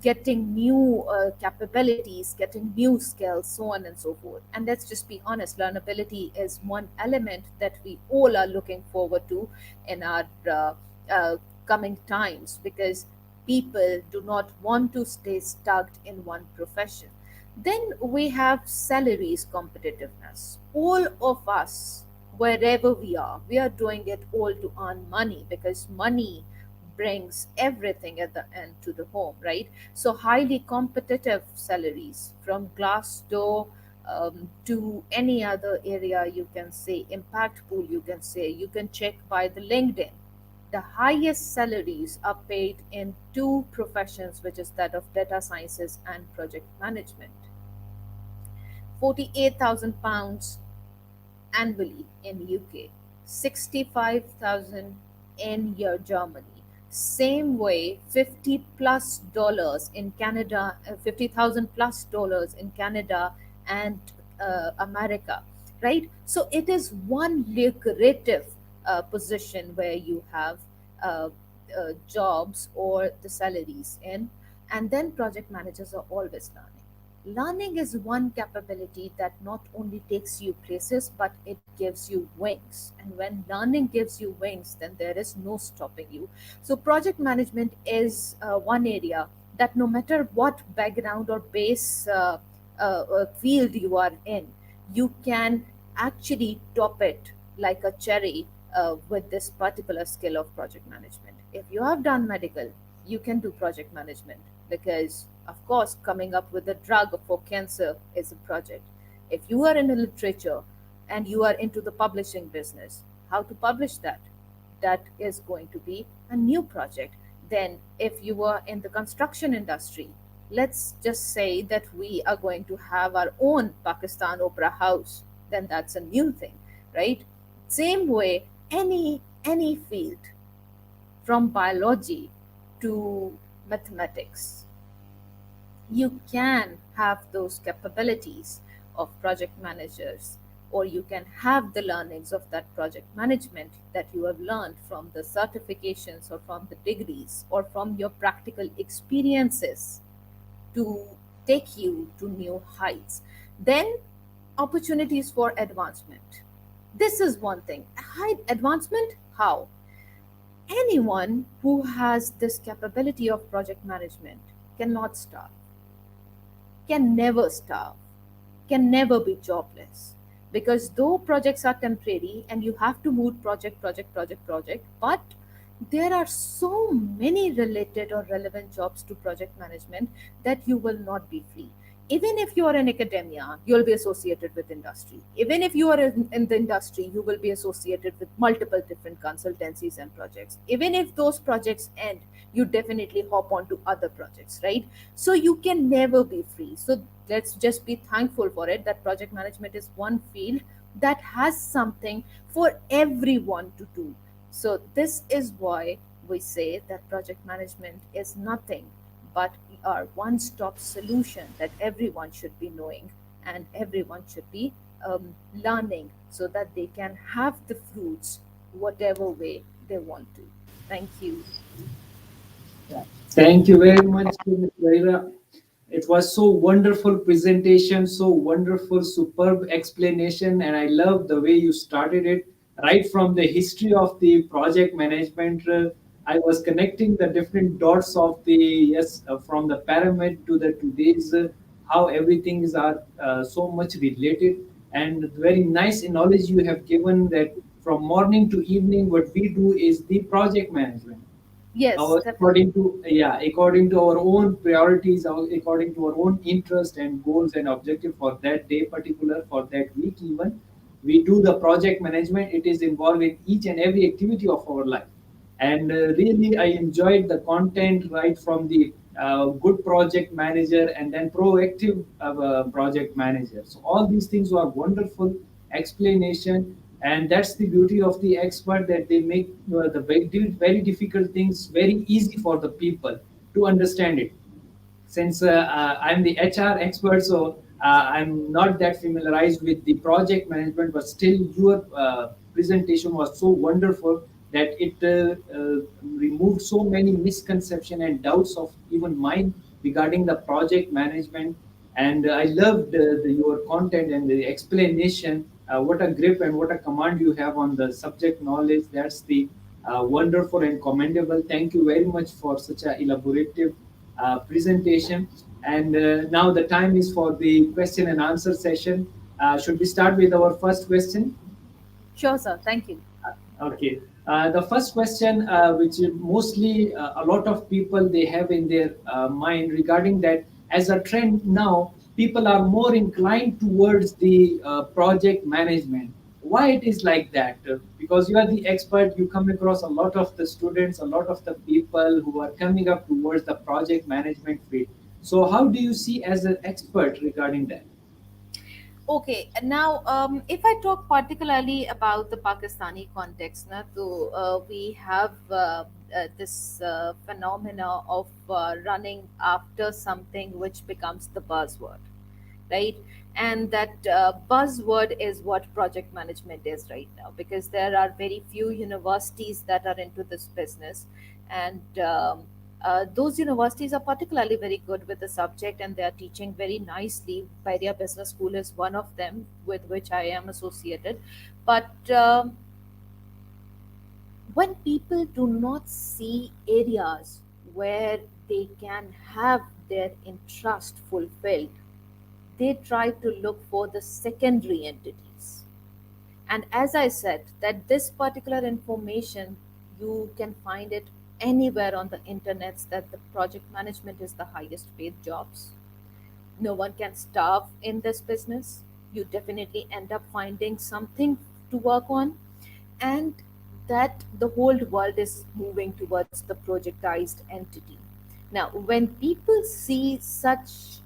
getting new capabilities, getting new skills, so on and so forth. And let's just be honest, learnability is one element that we all are looking forward to in our uh, coming times, because people do not want to stay stuck in one profession. Then we have salaries competitiveness. All of us, wherever we are doing it all to earn money, because money brings everything at the end to the home, right? So highly competitive salaries from Glassdoor to any other area, you can say impact pool, you can say, you can check by the LinkedIn. The highest salaries are paid in two professions, which is that of data sciences and project management. £48,000 annually in UK, 65,000 in your Germany. Same way, 50 plus dollars in Canada, 50,000 plus dollars in Canada and America, right? So it is one lucrative position where you have uh, jobs or the salaries in, and then project managers are always learning. Learning is one capability that not only takes you places, but it gives you wings. And when learning gives you wings, then there is no stopping you. So, project management is one area that no matter what background or base field you are in, you can actually top it like a cherry with this particular skill of project management. If you have done medical, you can do project management, because of course coming up with a drug for cancer is a project. If you are in a literature, and you are into the publishing business, how to publish that? That is going to be a new project. Then if you are in the construction industry, let's just say that we are going to have our own Pakistan opera house, then that's a new thing, right? Same way, any field, from biology to mathematics, you can have those capabilities of project managers, or you can have the learnings of that project management that you have learned from the certifications or from the degrees or from your practical experiences to take you to new heights. Then opportunities for advancement, this is one thing. High advancement, how? Anyone who has this capability of project management cannot starve, can never starve, can never be jobless. Because though projects are temporary and you have to move project, but there are so many related or relevant jobs to project management that you will not be free. Even if you are in academia, you'll be associated with industry. Even if you are in the industry, you will be associated with multiple different consultancies and projects. Even if those projects end, you definitely hop onto other projects, right? So you can never be free. So let's just be thankful for it that project management is one field that has something for everyone to do. So this is why we say that project management is nothing but our one-stop solution that everyone should be knowing and everyone should be learning so that they can have the fruits whatever way they want to. Thank you. Yeah. Thank you very much, Ms. Barirah. It was so wonderful presentation, so wonderful, superb explanation, and I love the way you started it. Right from the history of the project management, I was connecting the different dots of the yes, from the pyramid to the today's how everything is are so much related, and very nice knowledge you have given that from morning to evening, what we do is the project management Yes, our definitely. according to according to our own priorities, according to our own interest and goals and objective for that day particular for that week even we do the project management. It is involved in each and every activity of our life, and really I enjoyed the content right from the good project manager and then proactive project manager. So all these things were wonderful explanation, and that's the beauty of the expert that they make the very difficult things very easy for the people to understand it. Since I'm the HR expert, so I'm not that familiarized with the project management, but still your presentation was so wonderful that it removed so many misconceptions and doubts of even mine regarding the project management. And I loved your content and the explanation. What a grip and what a command you have on the subject knowledge. That's the wonderful and commendable. Thank you very much for such a elaborative presentation. And now the time is for the question and answer session. Should we start with our first question? Sure, sir. Thank you. Okay. The first question, which is mostly a lot of people they have in their mind regarding that, as a trend now, people are more inclined towards the project management. Why it is like that? Because you are the expert, you come across a lot of the students, a lot of the people who are coming up towards the project management field. So, how do you see as an expert regarding that? Okay, and now if I talk particularly about the Pakistani context, na, so we have this phenomena of running after something which becomes the buzzword, right? And that buzzword is what project management is right now, because there are very few universities that are into this business, and those universities are particularly very good with the subject and they are teaching very nicely. Bahria Business School is one of them with which I am associated. But when people do not see areas where they can have their interest fulfilled, they try to look for the secondary entities. And as I said, that this particular information, you can find it anywhere on the internet, that the project management is the highest paid jobs. No one can starve in this business. you definitely end up finding something to work on, and that the whole world is moving towards the projectized entity. Now, when people see such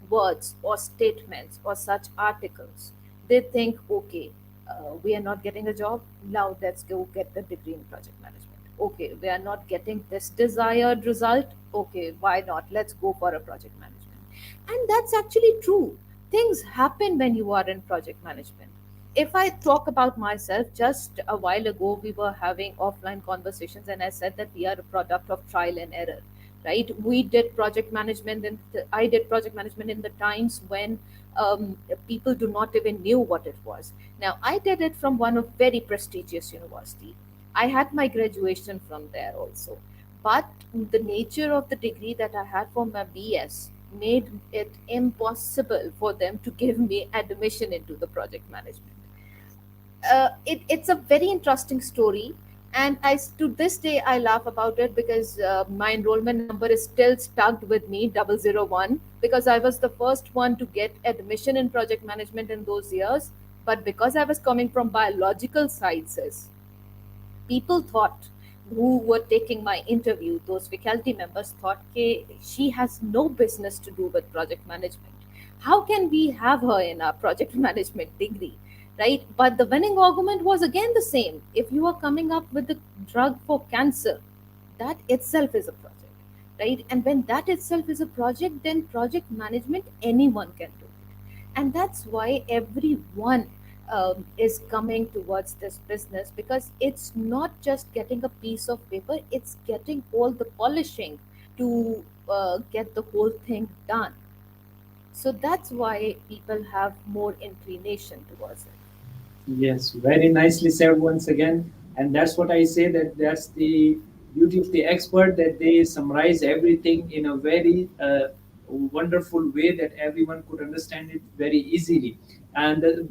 words or statements or such articles, they think, okay, we are not getting a job, now let's go get the degree in project management. Okay, we are not getting this desired result, okay, why not? Let's go for a project management. And that's actually true. Things happen when you are in project management. If I talk about myself, just a while ago, we were having offline conversations, and I said that we are a product of trial and error, right? We did project management, and I did project management in the times when people do not even knew what it was. Now, I did it from one of very prestigious university. I had my graduation from there also, but the nature of the degree that I had for my BS made it impossible for them to give me admission into the project management. It's a very interesting story, and to this day I laugh about it because my enrollment number is still stuck with me, 001, because I was the first one to get admission in project management in those years. But because I was coming from biological sciences, people thought, who were taking my interview, those faculty members thought, okay, she has no business to do with project management. How can we have her in our project management degree? Right? But the winning argument was again the same. If you are coming up with a drug for cancer, that itself is a project. Right? And when that itself is a project, then project management, anyone can do. And that's why everyone is coming towards this business, because it's not just getting a piece of paper, it's getting all the polishing to get the whole thing done. So that's why people have more inclination towards it. Yes, very nicely said once again. And that's what I say, that that's the beauty of the expert, that they summarize everything in a very wonderful way that everyone could understand it very easily. And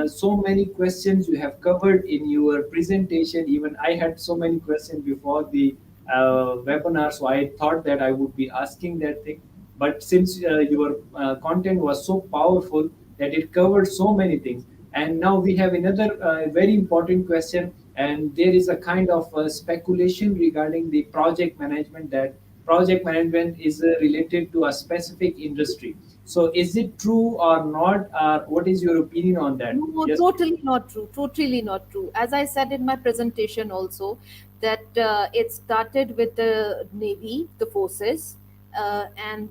so many questions you have covered in your presentation. Even I had so many questions before the webinar, so I thought that I would be asking that thing. But since your content was so powerful that it covered so many things, and now we have another very important question, and there is a kind of speculation regarding the project management, that project management is related to a specific industry. So, is it true or not? Or what is your opinion on that? No, Yes. totally not true. Totally not true. As I said in my presentation also, that it started with the Navy, the forces, and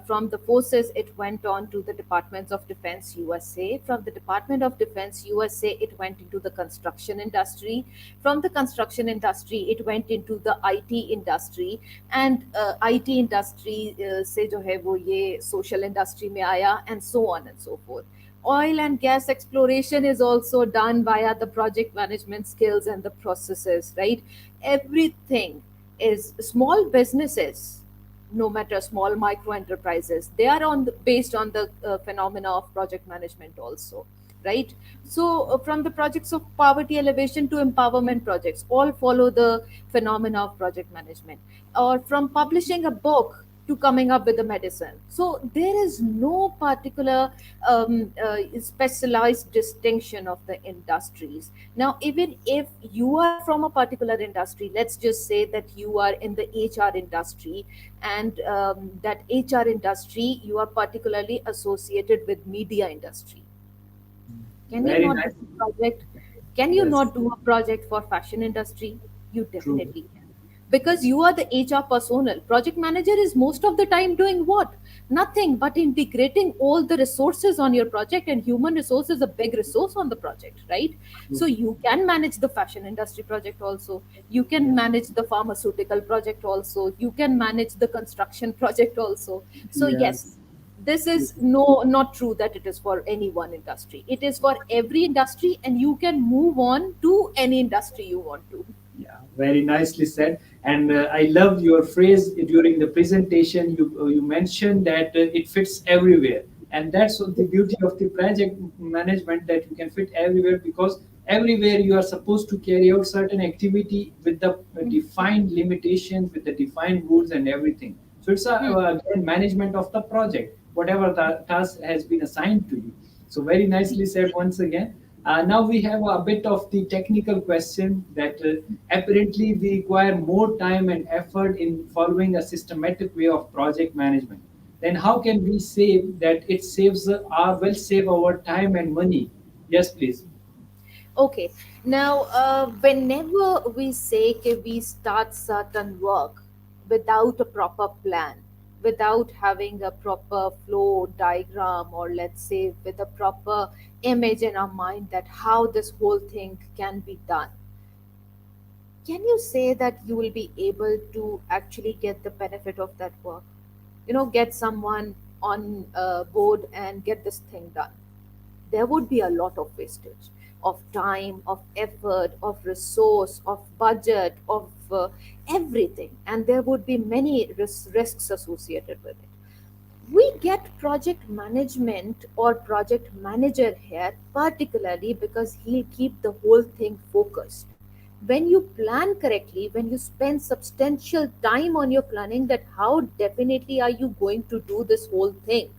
from the forces it went on to the Departments of Defense USA. From the Department of Defense USA, it went into the construction industry. From the construction industry, it went into the IT industry, and IT industry से जो है वो ये social industry में आया, and so on and so forth. Oil and gas exploration is also done via the project management skills and the processes, right? Everything is small businesses, no matter small micro enterprises, they are based on the phenomena of project management also, right? So from the projects of poverty elevation to empowerment projects, all follow the phenomena of project management, or from publishing a book to coming up with a medicine. So there is no particular specialized distinction of the industries. Now, even if you are from a particular industry, let's just say that you are in the HR industry, and that HR industry, you are particularly associated with media industry. Can you Very not do nice. a project? Can you Yes, not do a project for fashion industry? You true. definitely can. Because you are the HR personnel. Project manager is most of the time doing what? Nothing but integrating all the resources on your project, and human resource is a big resource on the project, right? So True. you can manage the fashion industry project also. You can Yes. manage the pharmaceutical project also. You can manage the construction project also. So Yes. yes, this True. is not true that it is for any one industry. It is for every industry, and you can move on to any industry you want to. Yeah, very nicely said. And I loved your phrase during the presentation. You mentioned that it fits everywhere, and that's what the beauty of the project management, that you can fit everywhere, because everywhere you are supposed to carry out certain activity with the defined limitations, with the defined rules and everything. So it's a Hmm. again, management of the project, whatever the task has been assigned to you. So very nicely said once again. Now we have a bit of the technical question that apparently we require more time and effort in following a systematic way of project management. Then how can we say that it saves our will save our time and money? Yes, please. Okay, now whenever we say we start certain work without a proper plan, without having a proper flow diagram, or let's say with a proper image in our mind that how this whole thing can be done, can you say that you will be able to actually get the benefit of that work? Get someone on board and get this thing done. There would be a lot of wastage of time, of effort, of resource, of budget, of everything, and there would be many risks associated with it. We get project management or project manager here particularly because he'll keep the whole thing focused. When you plan correctly, when you spend substantial time on your planning, that how definitely are you going to do this whole thing,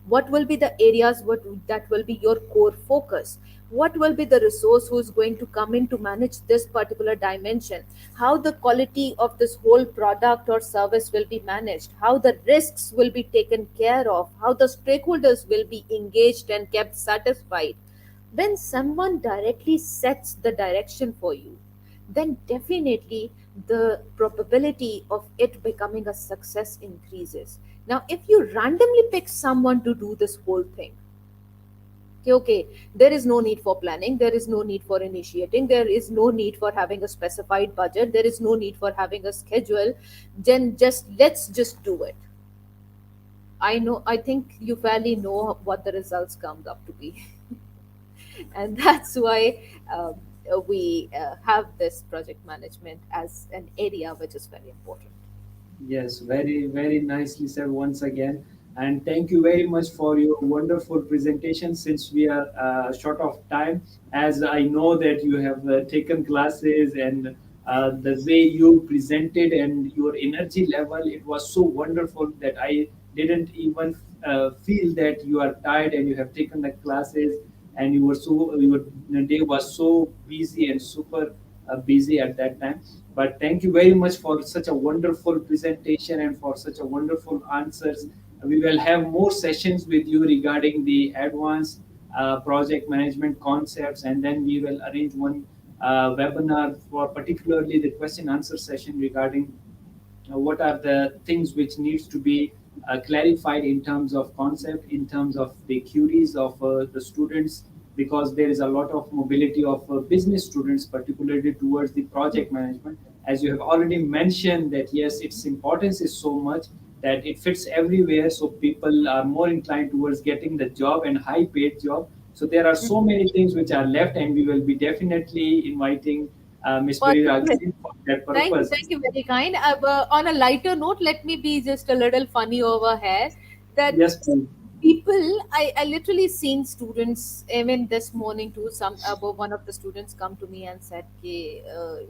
what will be the areas that will be your core focus, what will be the resource who is going to come in to manage this particular dimension, how the quality of this whole product or service will be managed, how the risks will be taken care of, how the stakeholders will be engaged and kept satisfied. When someone directly sets the direction for you, then definitely the probability of it becoming a success increases. Now, if you randomly pick someone to do this whole thing, okay, there is no need for planning, there is no need for initiating, there is no need for having a specified budget, there is no need for having a schedule, then just let's just do it. I think you fairly know what the results come up to be. And that's why we have this project management as an area which is very important. Yes, very, very nicely said once again. And thank you very much for your wonderful presentation. Since we are short of time, as I know that you have taken classes and the way you presented and your energy level, it was so wonderful that I didn't even feel that you are tired and you have taken the classes and your day was so busy and super busy at that time. But thank you very much for such a wonderful presentation and for such a wonderful answers. We will have more sessions with you regarding the advanced project management concepts, and then we will arrange one webinar for particularly the question answer session regarding what are the things which needs to be clarified in terms of concept, in terms of the queries of the students, because there is a lot of mobility of business students, particularly towards the project management. As you have already mentioned that yes, its importance is so much that it fits everywhere, so people are more inclined towards getting the job and high paid job. So there are so many things which are left, and we will be definitely inviting Ms. For Barirah sure. again for that Thank you, purpose. thank you, very kind. On a lighter note, let me be just a little funny over here. That Yes, please. people, I literally seen students even this morning too. One of the students come to me and said, "Ki,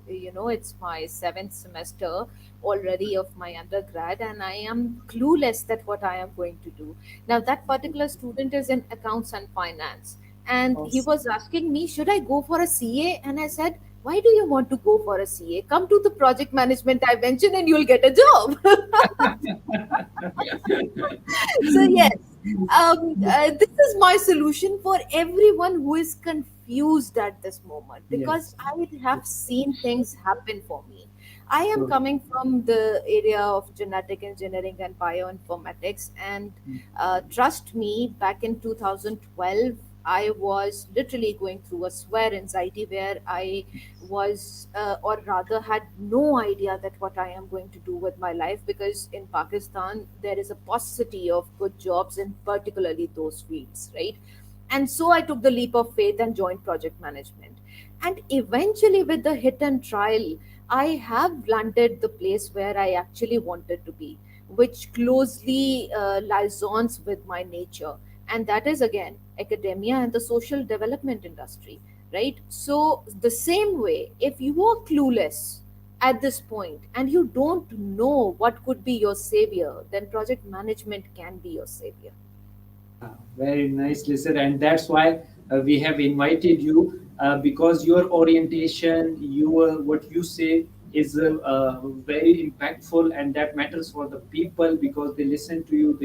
it's my seventh semester already of my undergrad, and I am clueless that what I am going to do." Now, that particular student is in accounts and finance, and he was asking me, "Should I go for a CA?" And I said, why do you want to go for a CA? Come to the project management dimension and you'll get a job. So yes, this is my solution for everyone who is confused at this moment, because Yes. I have seen things happen for me. I am True. coming from the area of genetic engineering and bioinformatics, and trust me, back in 2012, I was literally going through a swear anxiety where I was, or rather, had no idea that what I am going to do with my life, because in Pakistan there is a paucity of good jobs in particularly those fields, right? And so I took the leap of faith and joined project management. And eventually, with the hit and trial, I have landed the place where I actually wanted to be, which closely liaisons with my nature. And that is again academia and the social development industry, right? So, the same way, if you are clueless at this point and you don't know what could be your savior, then project management can be your savior. Very nicely said, and that's why we have invited you because your orientation, your what you say is very impactful, and that matters for the people because they listen to you.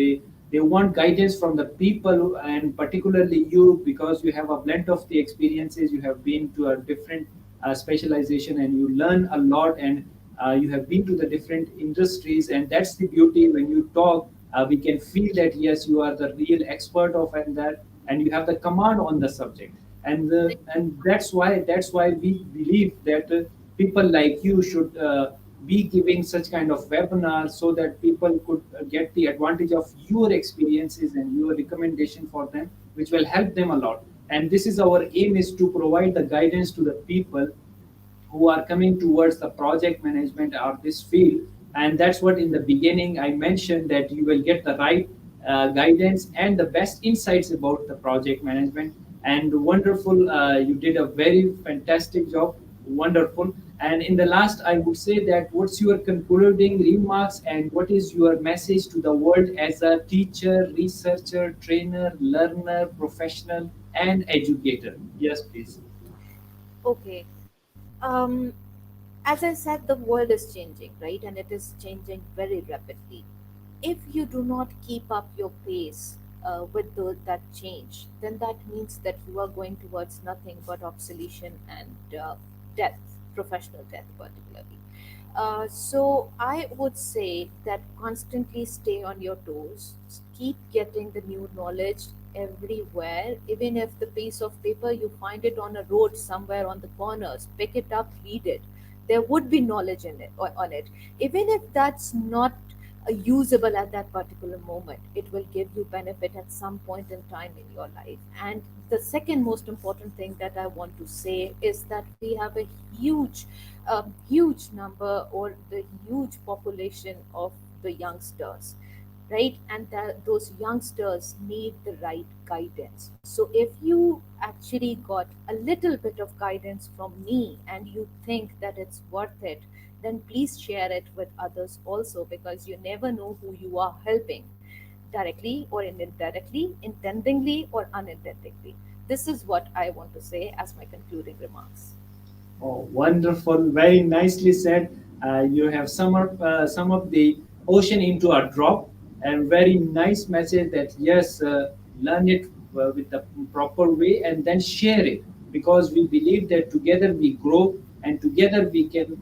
They want guidance from the people, and particularly you because you have a blend of the experiences. You have been to a different specialization, and you learn a lot, and you have been to the different industries, and that's the beauty when you talk we can feel that yes you are the real expert of and that and you have the command on the subject and that's why we believe that people like you should be giving such kind of webinars so that people could get the advantage of your experiences and your recommendation for them which will help them a lot and this is our aim is to provide the guidance to the people who are coming towards the project management or this field. And that's what in the beginning I mentioned that you will get the right guidance and the best insights about the project management. And wonderful, you did a very fantastic job. Wonderful. And in the last, I would say that what's your concluding remarks and what is your message to the world as a teacher, researcher, trainer, learner, professional, and educator? Yes, please. Okay. Um, as I said, the world is changing, right? And it is changing very rapidly. If you do not keep up your pace with that change, then that means that you are going towards nothing but obsolescence and death, professional death, particularly. So I would say that constantly stay on your toes, keep getting the new knowledge everywhere, even if the piece of paper you find it on a road somewhere on the corners, pick it up, read it. There would be knowledge in it or on it, even if that's not usable at that particular moment. It will give you benefit at some point in time in your life. And the second most important thing that I want to say is that we have a huge number or the huge population of the youngsters, right? And that those youngsters need the right guidance. So if you actually got a little bit of guidance from me and you think that it's worth it, then please share it with others also, because you never know who you are helping, directly or indirectly, intendingly or unintendingly. This is what I want to say as my concluding remarks. Oh, wonderful! Very nicely said. You have sum up the ocean into a drop, and very nice message that yes, learn it with the proper way and then share it because we believe that together we grow and together we can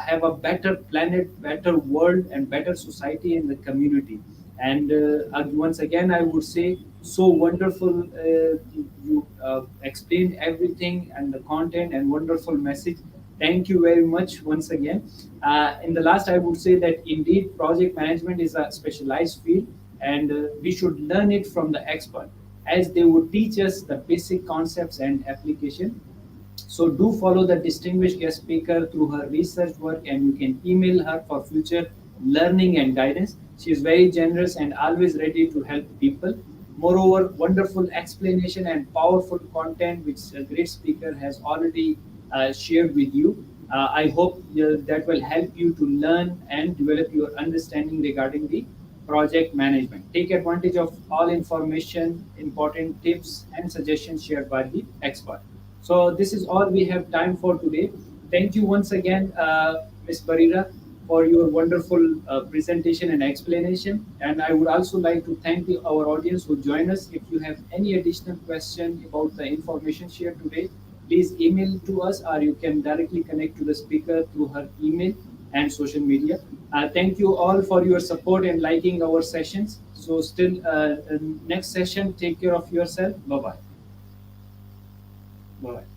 have a better planet, better world, and better society in the community. And once again, I would say so wonderful. You explained everything and the content and wonderful message. Thank you very much once again. In the last, I would say that indeed project management is a specialized field, and we should learn it from the expert, as they would teach us the basic concepts and application. So do follow the distinguished guest speaker through her research work and you can email her for future learning and guidance. She is very generous and always ready to help people. Moreover, wonderful explanation and powerful content which a great speaker has already shared with you. I hope that will help you to learn and develop your understanding regarding the project management. Take advantage of all information, important tips, and suggestions shared by the expert. So this is all we have time for today. Thank you once again, Ms. Barirah, for your wonderful presentation and explanation. And I would also like to thank our audience who joined us. If you have any additional question about the information shared today, please email to us or you can directly connect to the speaker through her email and social media. Thank you all for your support and liking our sessions. So still next session, take care of yourself. Bye-bye. Bye.